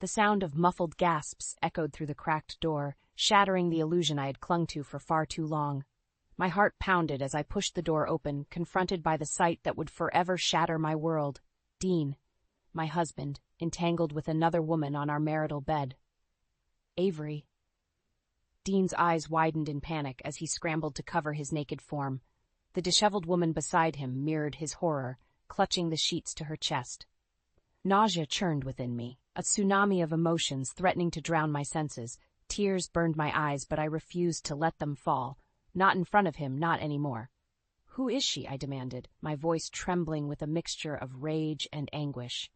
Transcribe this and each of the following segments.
The sound of muffled gasps echoed through the cracked door, shattering the illusion I had clung to for far too long. My heart pounded as I pushed the door open, confronted by the sight that would forever shatter my world. Dean, my husband, entangled with another woman on our marital bed. Avery. Dean's eyes widened in panic as he scrambled to cover his naked form. The disheveled woman beside him mirrored his horror, clutching the sheets to her chest. Nausea churned within me, a tsunami of emotions threatening to drown my senses. Tears burned my eyes, but I refused to let them fall. Not in front of him, not anymore. "Who is she?" I demanded, my voice trembling with a mixture of rage and anguish.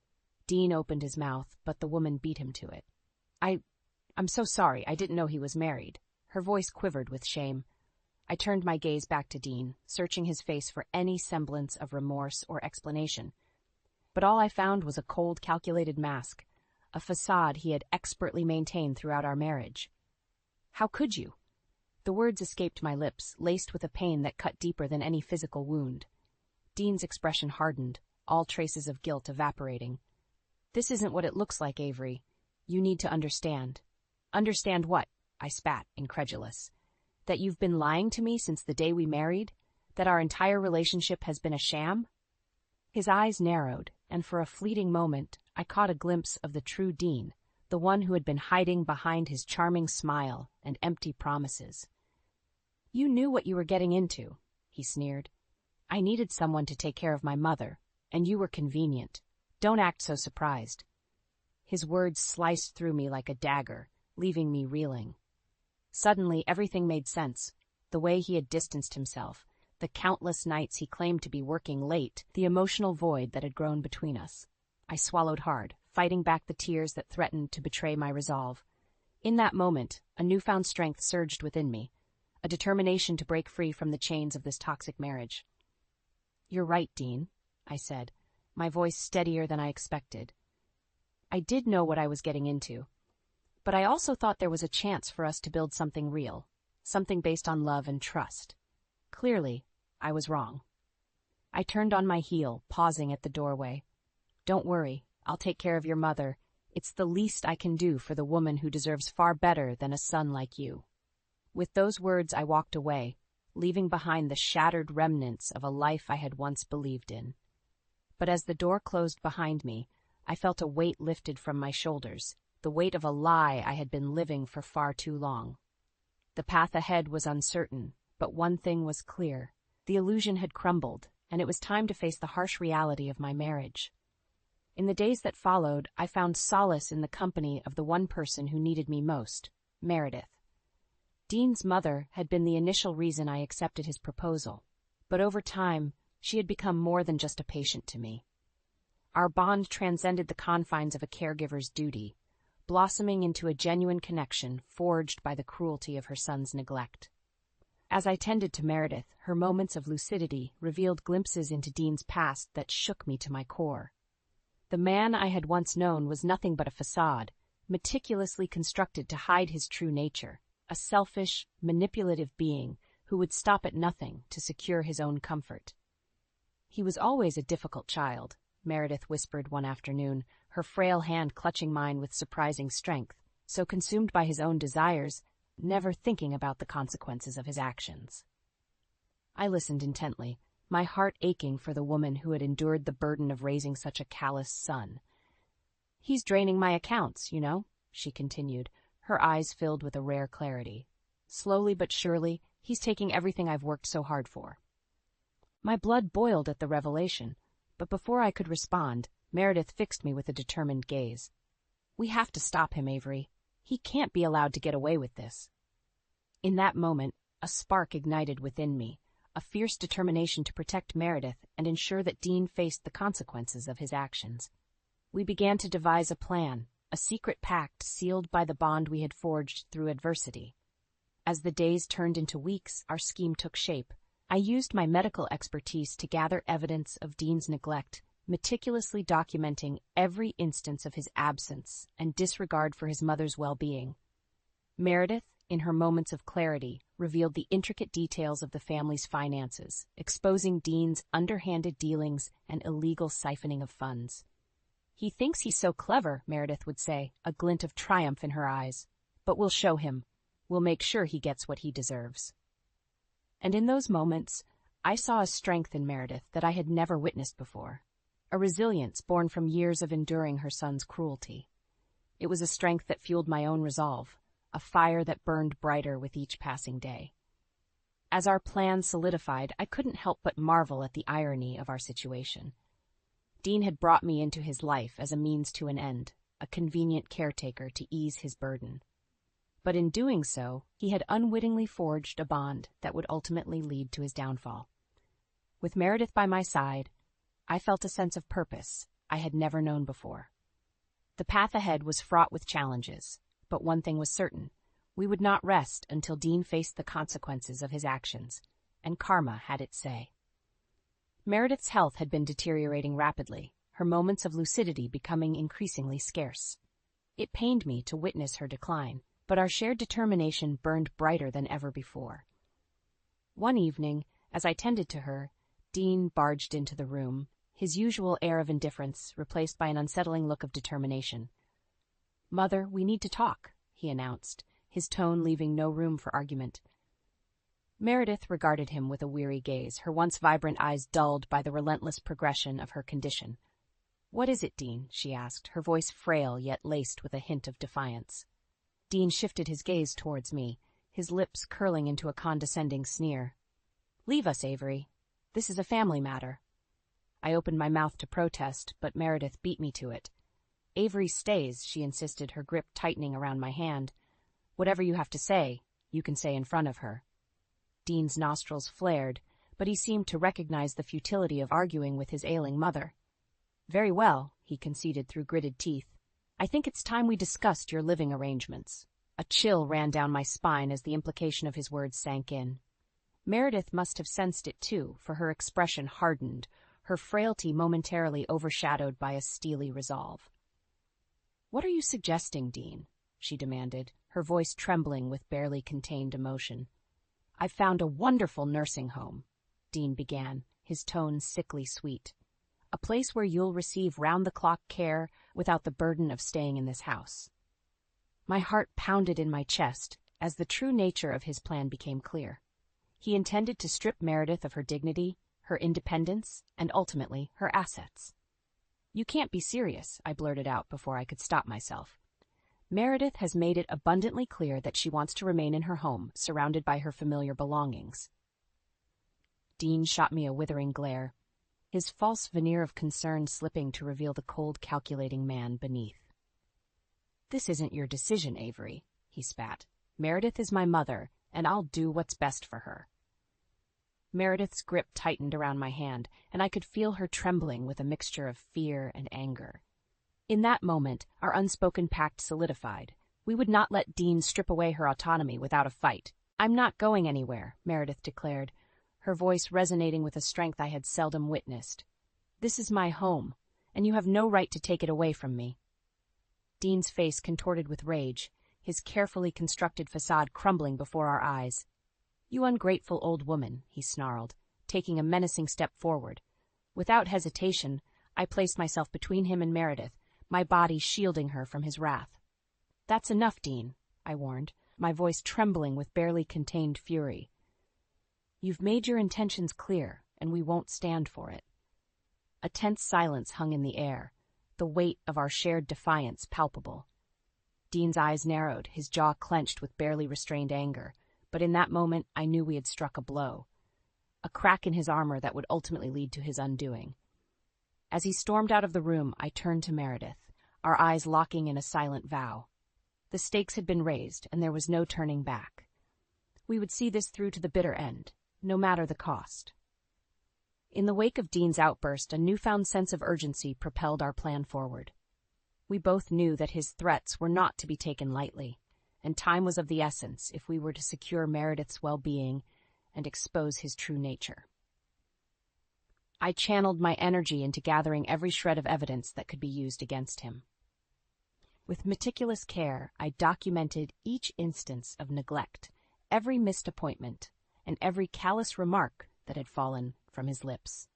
Dean opened his mouth, but the woman beat him to it. I'm so sorry, I didn't know he was married." Her voice quivered with shame. I turned my gaze back to Dean, searching his face for any semblance of remorse or explanation. But all I found was a cold, calculated mask, a facade he had expertly maintained throughout our marriage. "How could you?" The words escaped my lips, laced with a pain that cut deeper than any physical wound. Dean's expression hardened, all traces of guilt evaporating. "This isn't what it looks like, Avery. You need to understand." "Understand what?" I spat, incredulous. "That you've been lying to me since the day we married? That our entire relationship has been a sham?" His eyes narrowed, and for a fleeting moment I caught a glimpse of the true Dean, the one who had been hiding behind his charming smile and empty promises. "You knew what you were getting into," he sneered. "I needed someone to take care of my mother, and you were convenient. Don't act so surprised." His words sliced through me like a dagger, leaving me reeling. Suddenly, everything made sense. The way he had distanced himself, the countless nights he claimed to be working late, the emotional void that had grown between us. I swallowed hard, fighting back the tears that threatened to betray my resolve. In that moment, a newfound strength surged within me, a determination to break free from the chains of this toxic marriage. "You're right, Dean," I said, my voice steadier than I expected. I did know what I was getting into, but I also thought there was a chance for us to build something real, something based on love and trust. Clearly, I was wrong. I turned on my heel, pausing at the doorway. "Don't worry, I'll take care of your mother. It's the least I can do for the woman who deserves far better than a son like you." With those words, I walked away, leaving behind the shattered remnants of a life I had once believed in. But as the door closed behind me, I felt a weight lifted from my shoulders, the weight of a lie I had been living for far too long. The path ahead was uncertain, but one thing was clear. The illusion had crumbled, and it was time to face the harsh reality of my marriage. In the days that followed, I found solace in the company of the one person who needed me most, Meredith. Dean's mother had been the initial reason I accepted his proposal, but over time, she had become more than just a patient to me. Our bond transcended the confines of a caregiver's duty, blossoming into a genuine connection forged by the cruelty of her son's neglect. As I tended to Meredith, her moments of lucidity revealed glimpses into Dean's past that shook me to my core. The man I had once known was nothing but a facade, meticulously constructed to hide his true nature, a selfish, manipulative being who would stop at nothing to secure his own comfort. "He was always a difficult child," Meredith whispered one afternoon, her frail hand clutching mine with surprising strength, so consumed by his own desires, never thinking about the consequences of his actions. I listened intently, my heart aching for the woman who had endured the burden of raising such a callous son. "He's draining my accounts, you know," she continued, her eyes filled with a rare clarity. "Slowly but surely, he's taking everything I've worked so hard for." My blood boiled at the revelation, but before I could respond, Meredith fixed me with a determined gaze. "We have to stop him, Avery. He can't be allowed to get away with this." In that moment, a spark ignited within me, a fierce determination to protect Meredith and ensure that Dean faced the consequences of his actions. We began to devise a plan, a secret pact sealed by the bond we had forged through adversity. As the days turned into weeks, our scheme took shape. I used my medical expertise to gather evidence of Dean's neglect, meticulously documenting every instance of his absence and disregard for his mother's well-being. Meredith, in her moments of clarity, revealed the intricate details of the family's finances, exposing Dean's underhanded dealings and illegal siphoning of funds. "He thinks he's so clever," Meredith would say, a glint of triumph in her eyes. "But we'll show him. We'll make sure he gets what he deserves." And in those moments, I saw a strength in Meredith that I had never witnessed before, a resilience born from years of enduring her son's cruelty. It was a strength that fueled my own resolve, a fire that burned brighter with each passing day. As our plan solidified, I couldn't help but marvel at the irony of our situation. Dean had brought me into his life as a means to an end, a convenient caretaker to ease his burden. But in doing so, he had unwittingly forged a bond that would ultimately lead to his downfall. With Meredith by my side, I felt a sense of purpose I had never known before. The path ahead was fraught with challenges, but one thing was certain: we would not rest until Dean faced the consequences of his actions, and karma had its say. Meredith's health had been deteriorating rapidly, her moments of lucidity becoming increasingly scarce. It pained me to witness her decline, but our shared determination burned brighter than ever before. One evening, as I tended to her, Dean barged into the room, his usual air of indifference replaced by an unsettling look of determination. "Mother, we need to talk," he announced, his tone leaving no room for argument. Meredith regarded him with a weary gaze, her once vibrant eyes dulled by the relentless progression of her condition. "What is it, Dean?" she asked, her voice frail yet laced with a hint of defiance. Dean shifted his gaze towards me, his lips curling into a condescending sneer. "Leave us, Avery. This is a family matter." I opened my mouth to protest, but Meredith beat me to it. "Avery stays," she insisted, her grip tightening around my hand. "Whatever you have to say, you can say in front of her." Dean's nostrils flared, but he seemed to recognize the futility of arguing with his ailing mother. "Very well," he conceded through gritted teeth. "I think it's time we discussed your living arrangements." A chill ran down my spine as the implication of his words sank in. Meredith must have sensed it too, for her expression hardened, her frailty momentarily overshadowed by a steely resolve. "What are you suggesting, Dean?" she demanded, her voice trembling with barely contained emotion. "I've found a wonderful nursing home," Dean began, his tone sickly sweet. "A place where you'll receive round-the-clock care without the burden of staying in this house." My heart pounded in my chest as the true nature of his plan became clear. He intended to strip Meredith of her dignity, her independence, and ultimately her assets. "You can't be serious," I blurted out before I could stop myself. "Meredith has made it abundantly clear that she wants to remain in her home, surrounded by her familiar belongings." Dean shot me a withering glare, his false veneer of concern slipping to reveal the cold, calculating man beneath. "This isn't your decision, Avery," he spat. "Meredith is my mother, and I'll do what's best for her." Meredith's grip tightened around my hand, and I could feel her trembling with a mixture of fear and anger. In that moment, our unspoken pact solidified. We would not let Dean strip away her autonomy without a fight. "I'm not going anywhere," Meredith declared, her voice resonating with a strength I had seldom witnessed. "This is my home, and you have no right to take it away from me." Dean's face contorted with rage, his carefully constructed facade crumbling before our eyes. "You ungrateful old woman," he snarled, taking a menacing step forward. Without hesitation, I placed myself between him and Meredith, my body shielding her from his wrath. "That's enough, Dean," I warned, my voice trembling with barely contained fury. "You've made your intentions clear, and we won't stand for it." A tense silence hung in the air, the weight of our shared defiance palpable. Dean's eyes narrowed, his jaw clenched with barely restrained anger, but in that moment I knew we had struck a blow, a crack in his armor that would ultimately lead to his undoing. As he stormed out of the room, I turned to Meredith, our eyes locking in a silent vow. The stakes had been raised, and there was no turning back. We would see this through to the bitter end, no matter the cost. In the wake of Dean's outburst, a newfound sense of urgency propelled our plan forward. We both knew that his threats were not to be taken lightly, and time was of the essence if we were to secure Meredith's well-being and expose his true nature. I channeled my energy into gathering every shred of evidence that could be used against him. With meticulous care, I documented each instance of neglect, every missed appointment, and every callous remark that had fallen from his lips.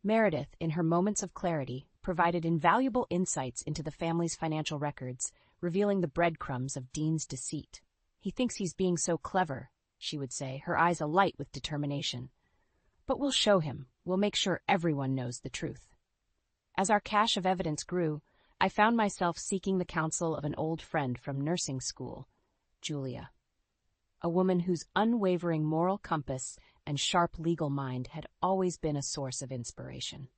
Meredith, in her moments of clarity, provided invaluable insights into the family's financial records, revealing the breadcrumbs of Dean's deceit. "He thinks he's being so clever," she would say, her eyes alight with determination. "But we'll show him. We'll make sure everyone knows the truth." As our cache of evidence grew, I found myself seeking the counsel of an old friend from nursing school, Julia, a woman whose unwavering moral compass and sharp legal mind had always been a source of inspiration.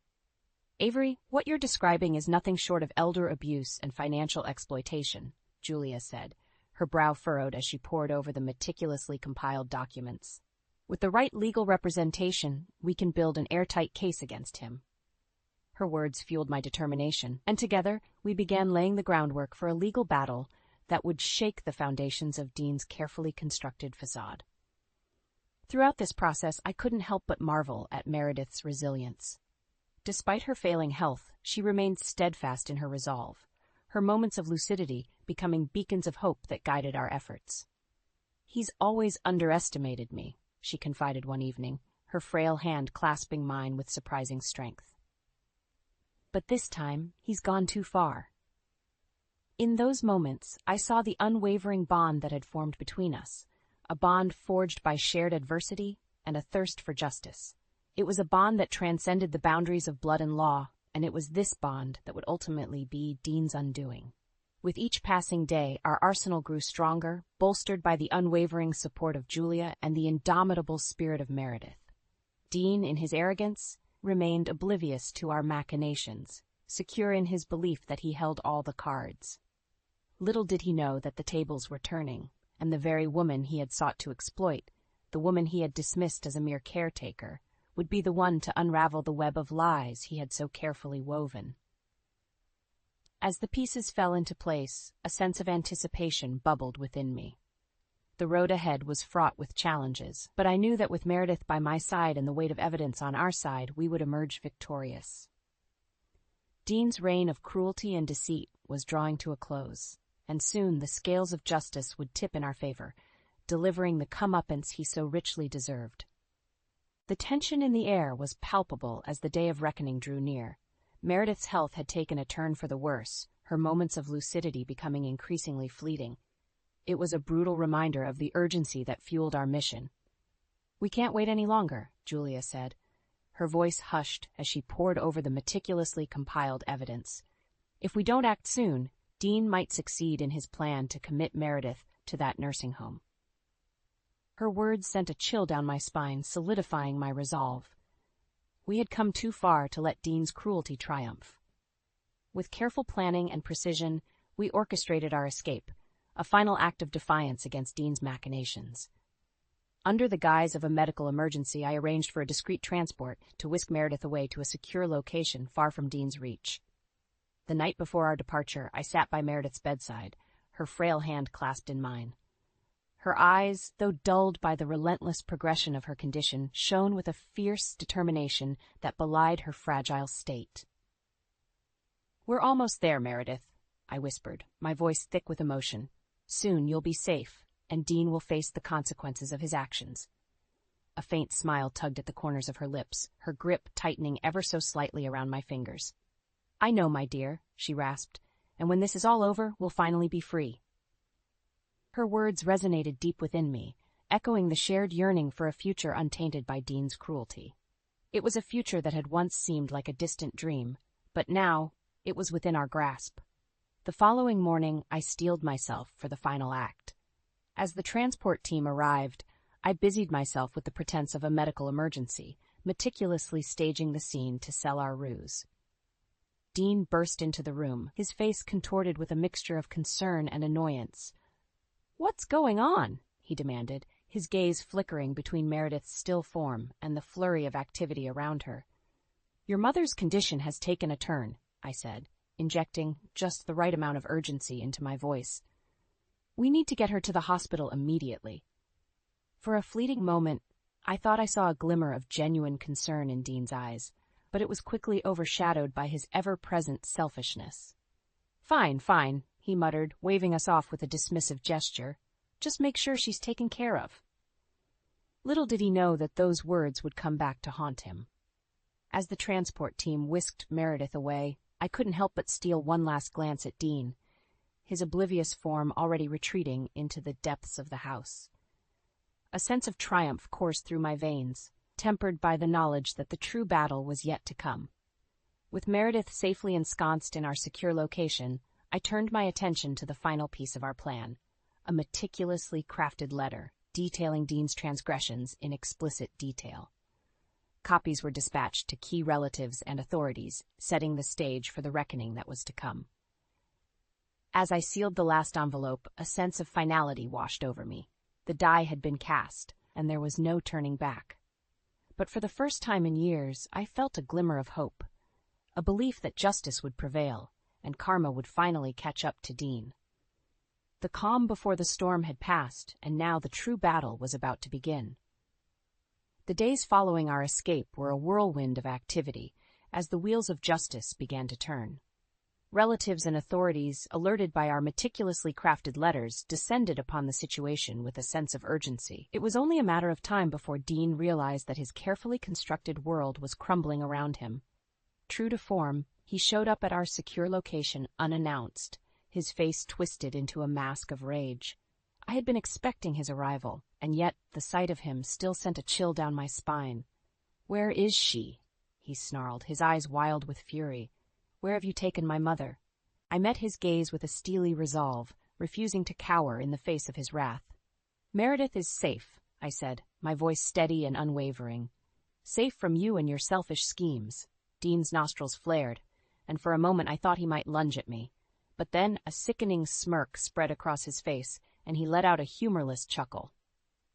"Avery, what you're describing is nothing short of elder abuse and financial exploitation," Julia said, her brow furrowed as she pored over the meticulously compiled documents. "With the right legal representation, we can build an airtight case against him." Her words fueled my determination, and together we began laying the groundwork for a legal battle that would shake the foundations of Dean's carefully constructed facade. Throughout this process, I couldn't help but marvel at Meredith's resilience. Despite her failing health, she remained steadfast in her resolve, her moments of lucidity becoming beacons of hope that guided our efforts. "He's always underestimated me," she confided one evening, her frail hand clasping mine with surprising strength. "But this time, he's gone too far." In those moments, I saw the unwavering bond that had formed between us, a bond forged by shared adversity and a thirst for justice. It was a bond that transcended the boundaries of blood and law, and it was this bond that would ultimately be Dean's undoing. With each passing day, our arsenal grew stronger, bolstered by the unwavering support of Julia and the indomitable spirit of Meredith. Dean, in his arrogance, remained oblivious to our machinations, secure in his belief that he held all the cards. Little did he know that the tables were turning, and the very woman he had sought to exploit, the woman he had dismissed as a mere caretaker, would be the one to unravel the web of lies he had so carefully woven. As the pieces fell into place, a sense of anticipation bubbled within me. The road ahead was fraught with challenges, but I knew that with Meredith by my side and the weight of evidence on our side, we would emerge victorious. Dean's reign of cruelty and deceit was drawing to a close, and soon the scales of justice would tip in our favor, delivering the comeuppance he so richly deserved. The tension in the air was palpable as the day of reckoning drew near. Meredith's health had taken a turn for the worse, her moments of lucidity becoming increasingly fleeting. It was a brutal reminder of the urgency that fueled our mission. "We can't wait any longer," Julia said, her voice hushed as she pored over the meticulously compiled evidence. "If we don't act soon, Dean might succeed in his plan to commit Meredith to that nursing home." Her words sent a chill down my spine, solidifying my resolve. We had come too far to let Dean's cruelty triumph. With careful planning and precision, we orchestrated our escape, a final act of defiance against Dean's machinations. Under the guise of a medical emergency, I arranged for a discreet transport to whisk Meredith away to a secure location far from Dean's reach. The night before our departure, I sat by Meredith's bedside, her frail hand clasped in mine. Her eyes, though dulled by the relentless progression of her condition, shone with a fierce determination that belied her fragile state. "We're almost there, Meredith," I whispered, my voice thick with emotion. "Soon you'll be safe, and Dean will face the consequences of his actions." A faint smile tugged at the corners of her lips, her grip tightening ever so slightly around my fingers. "I know, my dear," she rasped, "and when this is all over, we'll finally be free." Her words resonated deep within me, echoing the shared yearning for a future untainted by Dean's cruelty. It was a future that had once seemed like a distant dream, but now it was within our grasp. The following morning, I steeled myself for the final act. As the transport team arrived, I busied myself with the pretense of a medical emergency, meticulously staging the scene to sell our ruse. Dean burst into the room, his face contorted with a mixture of concern and annoyance. "What's going on?" he demanded, his gaze flickering between Meredith's still form and the flurry of activity around her. "Your mother's condition has taken a turn," I said, injecting just the right amount of urgency into my voice. "We need to get her to the hospital immediately." For a fleeting moment, I thought I saw a glimmer of genuine concern in Dean's eyes, but it was quickly overshadowed by his ever-present selfishness. "Fine, fine," he muttered, waving us off with a dismissive gesture. "Just make sure she's taken care of." Little did he know that those words would come back to haunt him. As the transport team whisked Meredith away, I couldn't help but steal one last glance at Dean, his oblivious form already retreating into the depths of the house. A sense of triumph coursed through my veins, tempered by the knowledge that the true battle was yet to come. With Meredith safely ensconced in our secure location, I turned my attention to the final piece of our plan, a meticulously crafted letter detailing Dean's transgressions in explicit detail. Copies were dispatched to key relatives and authorities, setting the stage for the reckoning that was to come. As I sealed the last envelope, a sense of finality washed over me. The die had been cast, and there was no turning back. But for the first time in years, I felt a glimmer of hope, a belief that justice would prevail, and karma would finally catch up to Dean. The calm before the storm had passed, and now the true battle was about to begin. The days following our escape were a whirlwind of activity, as the wheels of justice began to turn. Relatives and authorities, alerted by our meticulously crafted letters, descended upon the situation with a sense of urgency. It was only a matter of time before Dean realized that his carefully constructed world was crumbling around him. True to form, he showed up at our secure location unannounced, his face twisted into a mask of rage. I had been expecting his arrival, and yet the sight of him still sent a chill down my spine. "Where is she?" he snarled, his eyes wild with fury. "Where have you taken my mother?" I met his gaze with a steely resolve, refusing to cower in the face of his wrath. "Meredith is safe," I said, my voice steady and unwavering. "Safe from you and your selfish schemes." Dean's nostrils flared, and for a moment I thought he might lunge at me. But then a sickening smirk spread across his face, and he let out a humorless chuckle.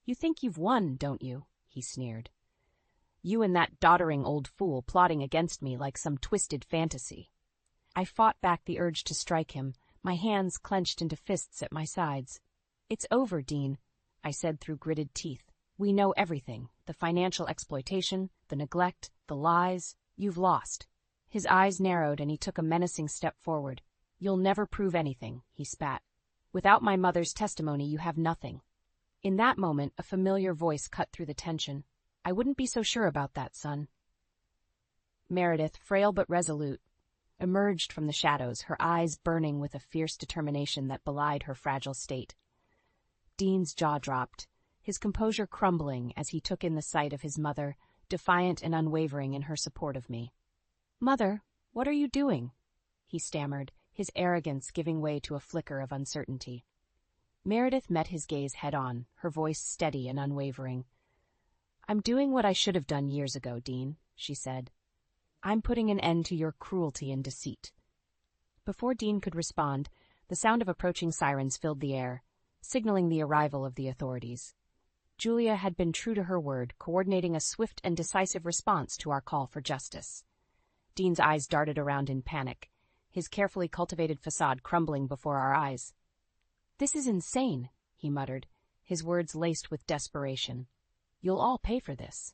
"You think you've won, don't you?" he sneered. "You and that doddering old fool plotting against me like some twisted fantasy." I fought back the urge to strike him, my hands clenched into fists at my sides. "It's over, Dean," I said through gritted teeth. "We know everything, the financial exploitation, the neglect, the lies. You've lost." His eyes narrowed and he took a menacing step forward. "You'll never prove anything," he spat. "Without my mother's testimony, you have nothing." In that moment, a familiar voice cut through the tension. "I wouldn't be so sure about that, son." Meredith, frail but resolute, emerged from the shadows, her eyes burning with a fierce determination that belied her fragile state. Dean's jaw dropped, his composure crumbling as he took in the sight of his mother, defiant and unwavering in her support of me. "Mother, what are you doing?" he stammered, his arrogance giving way to a flicker of uncertainty. Meredith met his gaze head-on, her voice steady and unwavering. "I'm doing what I should have done years ago, Dean," she said. "I'm putting an end to your cruelty and deceit." Before Dean could respond, the sound of approaching sirens filled the air, signaling the arrival of the authorities. Julia had been true to her word, coordinating a swift and decisive response to our call for justice. Dean's eyes darted around in panic, his carefully cultivated facade crumbling before our eyes. "This is insane," he muttered, his words laced with desperation. "You'll all pay for this."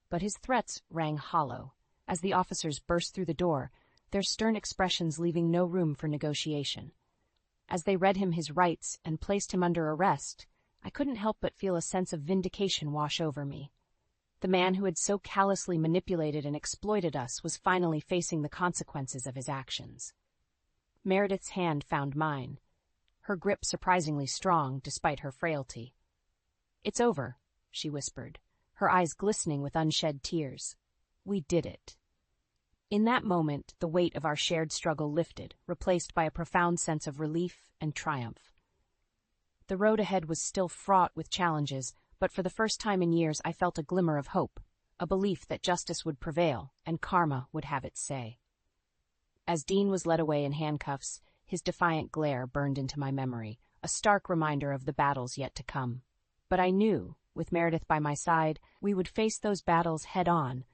But his threats rang hollow, as the officers burst through the door, their stern expressions leaving no room for negotiation. As they read him his rights and placed him under arrest, I couldn't help but feel a sense of vindication wash over me. The man who had so callously manipulated and exploited us was finally facing the consequences of his actions. Meredith's hand found mine, her grip surprisingly strong despite her frailty. "It's over," she whispered, her eyes glistening with unshed tears. "We did it." In that moment, the weight of our shared struggle lifted, replaced by a profound sense of relief and triumph. The road ahead was still fraught with challenges, but for the first time in years I felt a glimmer of hope, a belief that justice would prevail and karma would have its say. As Dean was led away in handcuffs, his defiant glare burned into my memory, a stark reminder of the battles yet to come. But I knew, with Meredith by my side, we would face those battles head-on,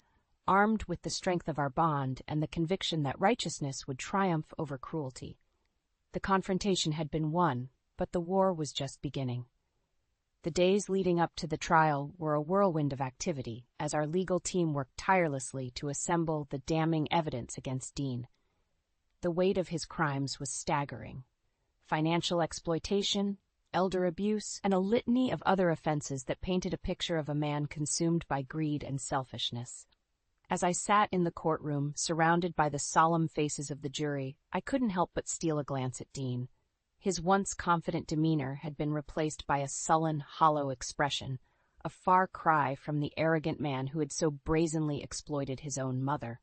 armed with the strength of our bond and the conviction that righteousness would triumph over cruelty. The confrontation had been won, but the war was just beginning. The days leading up to the trial were a whirlwind of activity as our legal team worked tirelessly to assemble the damning evidence against Dean. The weight of his crimes was staggering. Financial exploitation, elder abuse, and a litany of other offenses that painted a picture of a man consumed by greed and selfishness. As I sat in the courtroom, surrounded by the solemn faces of the jury, I couldn't help but steal a glance at Dean. His once confident demeanor had been replaced by a sullen, hollow expression, a far cry from the arrogant man who had so brazenly exploited his own mother.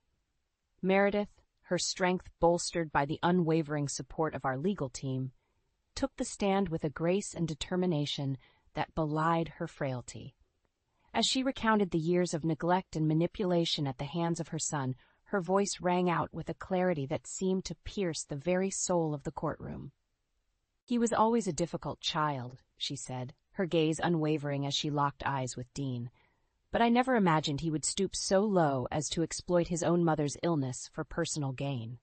Meredith, her strength bolstered by the unwavering support of our legal team, took the stand with a grace and determination that belied her frailty. As she recounted the years of neglect and manipulation at the hands of her son, her voice rang out with a clarity that seemed to pierce the very soul of the courtroom. "He was always a difficult child," she said, her gaze unwavering as she locked eyes with Dean. "But I never imagined he would stoop so low as to exploit his own mother's illness for personal gain."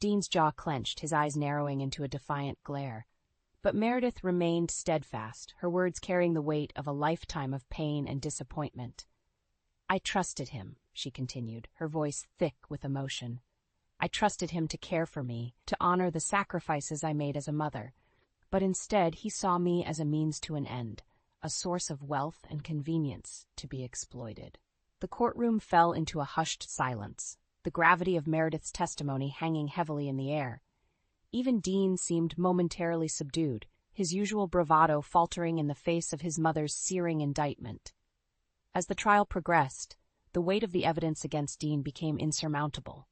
Dean's jaw clenched, his eyes narrowing into a defiant glare. But Meredith remained steadfast, her words carrying the weight of a lifetime of pain and disappointment. "I trusted him," she continued, her voice thick with emotion. "I trusted him to care for me, to honor the sacrifices I made as a mother. But instead he saw me as a means to an end, a source of wealth and convenience to be exploited." The courtroom fell into a hushed silence, the gravity of Meredith's testimony hanging heavily in the air. Even Dean seemed momentarily subdued, his usual bravado faltering in the face of his mother's searing indictment. As the trial progressed, the weight of the evidence against Dean became insurmountable.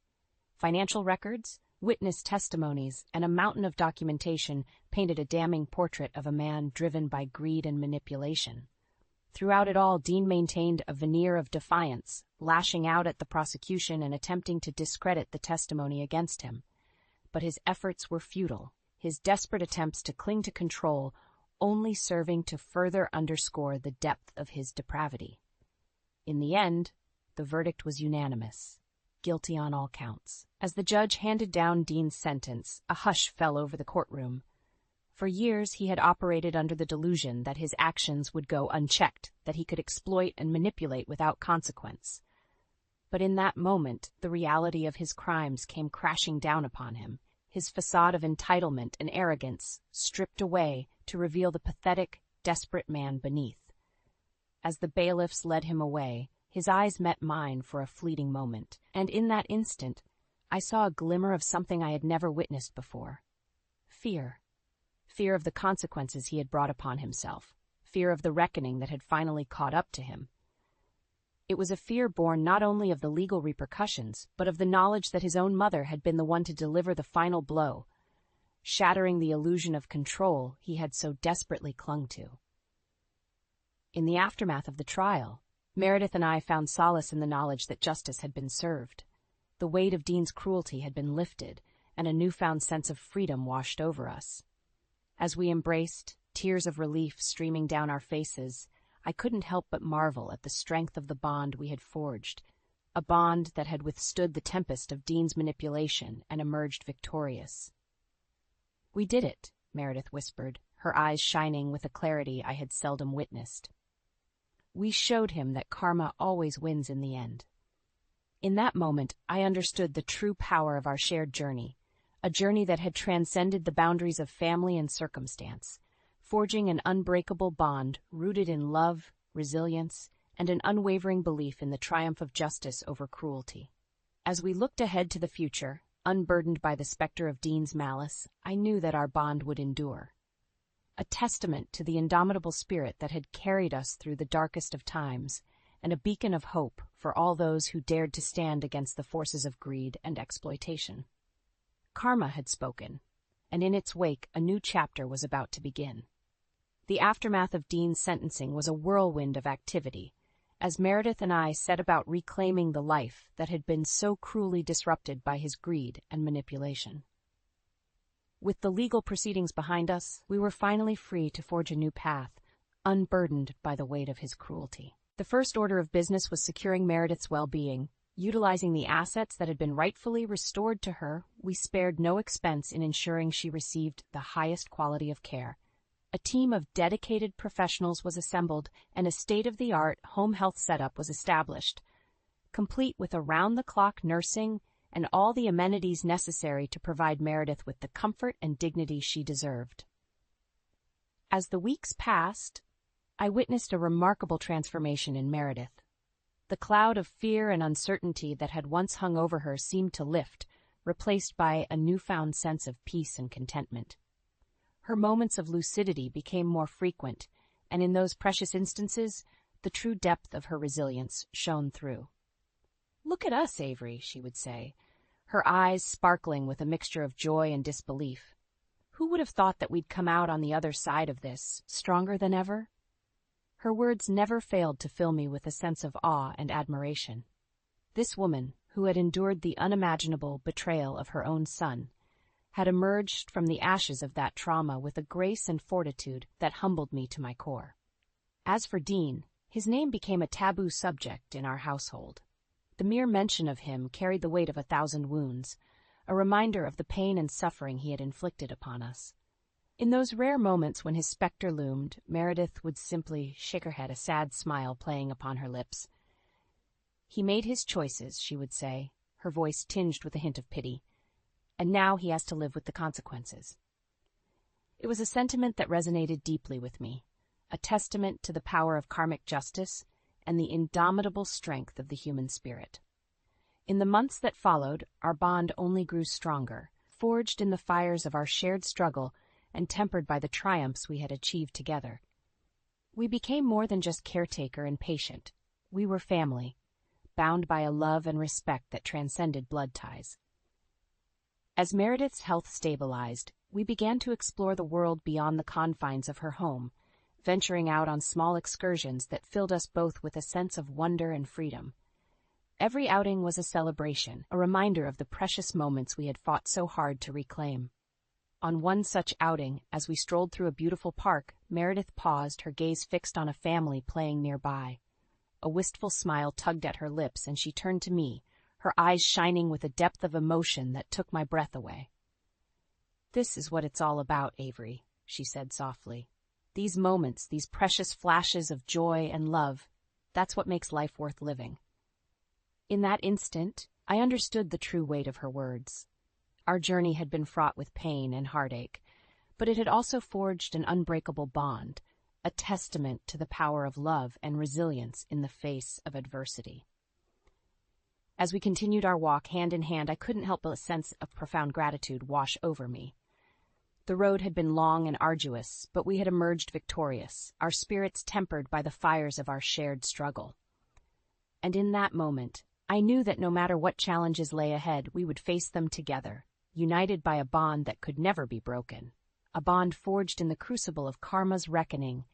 Financial records, witness testimonies, and a mountain of documentation painted a damning portrait of a man driven by greed and manipulation. Throughout it all, Dean maintained a veneer of defiance, lashing out at the prosecution and attempting to discredit the testimony against him. But his efforts were futile, his desperate attempts to cling to control only serving to further underscore the depth of his depravity. In the end, the verdict was unanimous, guilty on all counts. As the judge handed down Dean's sentence, a hush fell over the courtroom. For years he had operated under the delusion that his actions would go unchecked, that he could exploit and manipulate without consequence. But in that moment, the reality of his crimes came crashing down upon him, his facade of entitlement and arrogance stripped away to reveal the pathetic, desperate man beneath. As the bailiffs led him away, his eyes met mine for a fleeting moment, and in that instant, I saw a glimmer of something I had never witnessed before. Fear. Fear of the consequences he had brought upon himself, fear of the reckoning that had finally caught up to him. It was a fear born not only of the legal repercussions, but of the knowledge that his own mother had been the one to deliver the final blow, shattering the illusion of control he had so desperately clung to. In the aftermath of the trial, Meredith and I found solace in the knowledge that justice had been served. The weight of Dean's cruelty had been lifted, and a newfound sense of freedom washed over us. As we embraced, tears of relief streaming down our faces, I couldn't help but marvel at the strength of the bond we had forged, a bond that had withstood the tempest of Dean's manipulation and emerged victorious. "We did it," Meredith whispered, her eyes shining with a clarity I had seldom witnessed. "We showed him that karma always wins in the end." In that moment, I understood the true power of our shared journey, a journey that had transcended the boundaries of family and circumstance, forging an unbreakable bond rooted in love, resilience, and an unwavering belief in the triumph of justice over cruelty. As we looked ahead to the future, unburdened by the specter of Dean's malice, I knew that our bond would endure. A testament to the indomitable spirit that had carried us through the darkest of times, and a beacon of hope for all those who dared to stand against the forces of greed and exploitation. Karma had spoken, and in its wake a new chapter was about to begin. The aftermath of Dean's sentencing was a whirlwind of activity, as Meredith and I set about reclaiming the life that had been so cruelly disrupted by his greed and manipulation. With the legal proceedings behind us, we were finally free to forge a new path, unburdened by the weight of his cruelty. The first order of business was securing Meredith's well-being. Utilizing the assets that had been rightfully restored to her, we spared no expense in ensuring she received the highest quality of care. A team of dedicated professionals was assembled, and a state-of-the-art home health setup was established, complete with around-the-clock nursing and all the amenities necessary to provide Meredith with the comfort and dignity she deserved. As the weeks passed, I witnessed a remarkable transformation in Meredith. The cloud of fear and uncertainty that had once hung over her seemed to lift, replaced by a newfound sense of peace and contentment. Her moments of lucidity became more frequent, and in those precious instances, the true depth of her resilience shone through. "Look at us, Avery," she would say, her eyes sparkling with a mixture of joy and disbelief. "Who would have thought that we'd come out on the other side of this, stronger than ever?" Her words never failed to fill me with a sense of awe and admiration. This woman, who had endured the unimaginable betrayal of her own son, had emerged from the ashes of that trauma with a grace and fortitude that humbled me to my core. As for Dean, his name became a taboo subject in our household. The mere mention of him carried the weight of 1,000 wounds, a reminder of the pain and suffering he had inflicted upon us. In those rare moments when his specter loomed, Meredith would simply shake her head, a sad smile playing upon her lips. "He made his choices," she would say, her voice tinged with a hint of pity, "and now he has to live with the consequences." It was a sentiment that resonated deeply with me, a testament to the power of karmic justice and the indomitable strength of the human spirit. In the months that followed, our bond only grew stronger, forged in the fires of our shared struggle and tempered by the triumphs we had achieved together. We became more than just caretaker and patient. We were family, bound by a love and respect that transcended blood ties. As Meredith's health stabilized, we began to explore the world beyond the confines of her home, venturing out on small excursions that filled us both with a sense of wonder and freedom. Every outing was a celebration, a reminder of the precious moments we had fought so hard to reclaim. On one such outing, as we strolled through a beautiful park, Meredith paused, her gaze fixed on a family playing nearby. A wistful smile tugged at her lips, and she turned to me, her eyes shining with a depth of emotion that took my breath away. "This is what it's all about, Avery," she said softly. "These moments, these precious flashes of joy and love, that's what makes life worth living." In that instant, I understood the true weight of her words. Our journey had been fraught with pain and heartache, but it had also forged an unbreakable bond, a testament to the power of love and resilience in the face of adversity. As we continued our walk hand in hand, I couldn't help but a sense of profound gratitude wash over me. The road had been long and arduous, but we had emerged victorious, our spirits tempered by the fires of our shared struggle. And in that moment, I knew that no matter what challenges lay ahead, we would face them together, united by a bond that could never be broken, a bond forged in the crucible of karma's reckoning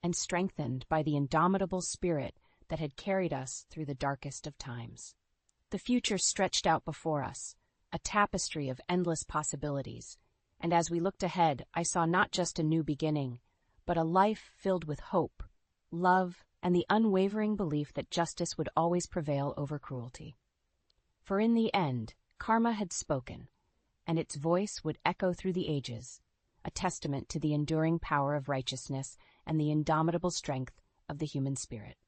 and strengthened by the indomitable spirit that had carried us through the darkest of times. The future stretched out before us, a tapestry of endless possibilities, and as we looked ahead, I saw not just a new beginning, but a life filled with hope, love, and the unwavering belief that justice would always prevail over cruelty. For in the end, karma had spoken, and its voice would echo through the ages, a testament to the enduring power of righteousness and the indomitable strength of the human spirit.